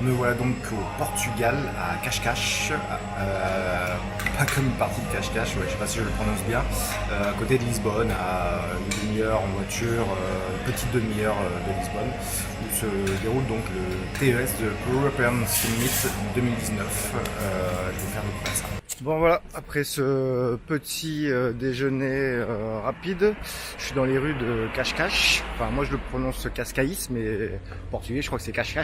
Me voilà donc au Portugal, à Cascais, pas comme une partie de Cascais, ouais, je sais pas si je le prononce bien, à côté de Lisbonne, à une demi-heure en voiture, une petite demi-heure de Lisbonne, où se déroule donc le TES de European Summit 2019. Je vais faire le ça. Bon voilà, après ce petit déjeuner rapide, je suis dans les rues de Cascais. Enfin moi je le prononce Cascais, mais en portugais je crois que c'est Cascais.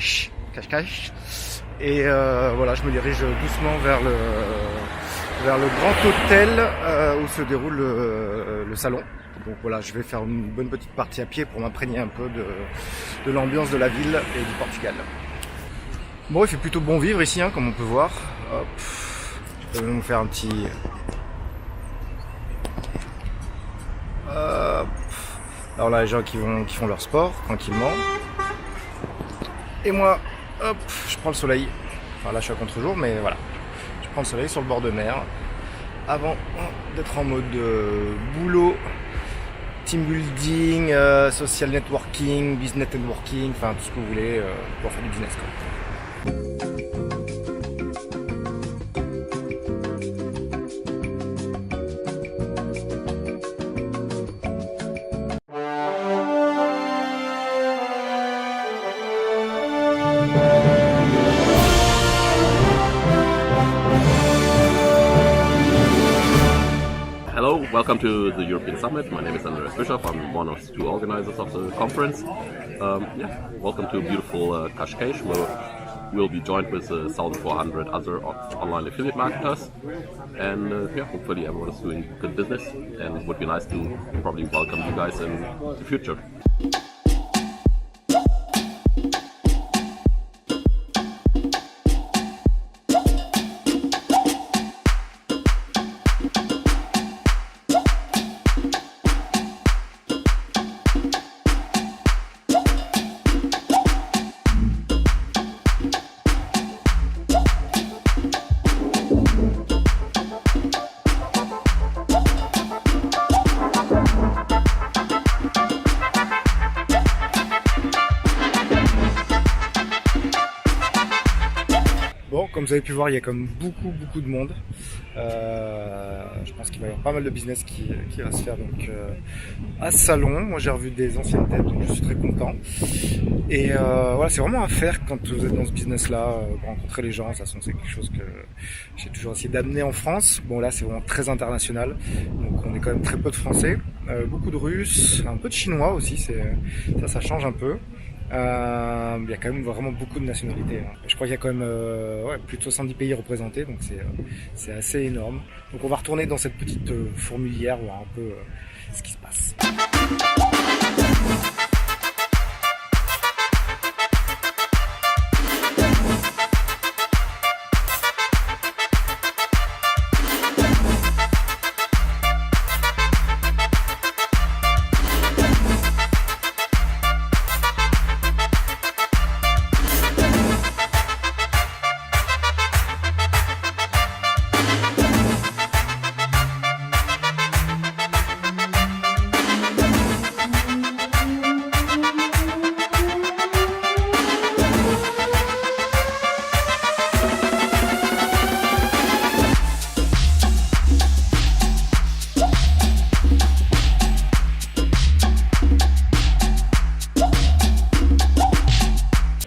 Et voilà, je me dirige doucement vers le grand hôtel où se déroule le salon. Donc voilà, je vais faire une bonne petite partie à pied pour m'imprégner un peu de l'ambiance de la ville et du Portugal. Bon, il fait plutôt bon vivre ici, hein, comme on peut voir. Hop. Je vais nous faire un petit... Alors là, les gens qui font leur sport tranquillement. Et moi, hop, je prends le soleil. Enfin là, je suis à contre-jour, mais voilà. Je prends le soleil sur le bord de mer. Avant d'être en mode boulot, team building, social networking, business networking, enfin tout ce que vous voulez pour faire du business, quoi. Hello, welcome to the European Summit. My name is Andreas Bischoff. I'm one of the two organizers of the conference. Welcome to beautiful Cascais, where we'll be joined with 1,400 other online affiliate marketers. And hopefully everyone is doing good business, and it would be nice to probably welcome you guys in the future. Bon, comme vous avez pu voir, il y a comme beaucoup de monde. Je pense qu'il va y avoir pas mal de business qui va se faire donc à ce salon. Moi, j'ai revu des anciennes têtes, donc je suis très content. Et voilà, c'est vraiment à faire quand vous êtes dans ce business-là, rencontrer les gens. De toute façon, c'est quelque chose que j'ai toujours essayé d'amener en France. Bon, là, c'est vraiment très international, donc on est quand même très peu de Français, beaucoup de Russes, un peu de Chinois aussi. Ça change un peu. Il y a quand même vraiment beaucoup de nationalités, hein. Je crois qu'il y a quand même plus de 70 pays représentés, donc c'est assez énorme. Donc on va retourner dans cette petite fourmilière, voir un peu ce qui se passe.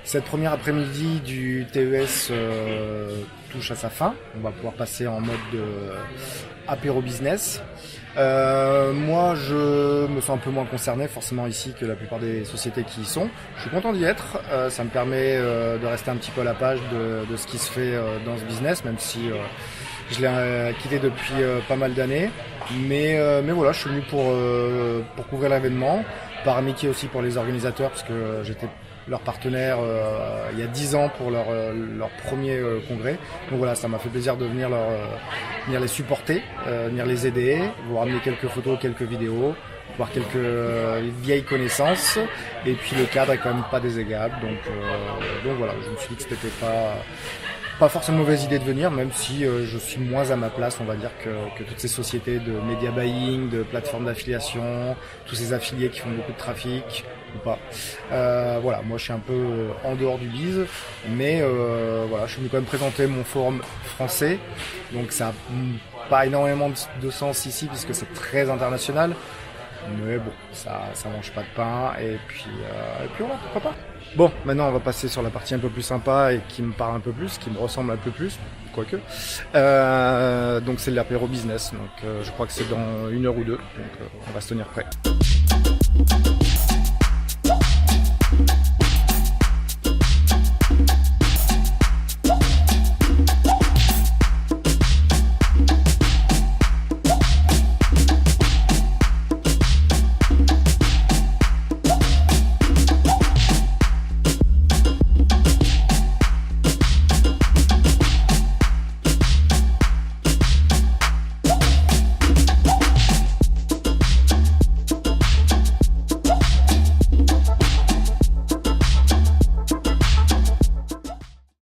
Cette première après-midi du TES touche à sa fin. On va pouvoir passer en mode apéro business. Moi, je me sens un peu moins concerné forcément ici que la plupart des sociétés qui y sont. Je suis content d'y être. Ça me permet de rester un petit peu à la page de ce qui se fait dans ce business, même si je l'ai quitté depuis pas mal d'années. Mais voilà, je suis venu pour couvrir l'événement, par amitié aussi pour les organisateurs, parce que j'étais leur partenaire il y a 10 ans pour leur premier congrès. Donc voilà, ça m'a fait plaisir de venir les supporter, venir les aider, vous ramener quelques photos, quelques vidéos, voir quelques vieilles connaissances. Et puis le cadre est quand même pas désagréable. Donc voilà, je me suis dit que c'était pas forcément une mauvaise idée de venir, même si je suis moins à ma place, on va dire, que toutes ces sociétés de media buying, de plateformes d'affiliation, tous ces affiliés qui font beaucoup de trafic. ou pas. Voilà, moi je suis un peu en dehors du biz, mais voilà, je suis venu quand même présenter mon forum français, donc ça a pas énormément de sens ici puisque c'est très international, mais bon, ça mange pas de pain, et puis voilà, pourquoi pas. Bon, maintenant on va passer sur la partie un peu plus sympa et qui me parle un peu plus, qui me ressemble un peu plus, quoique. Donc c'est l'apéro business, donc je crois que c'est dans 1 heure ou 2, donc on va se tenir prêt.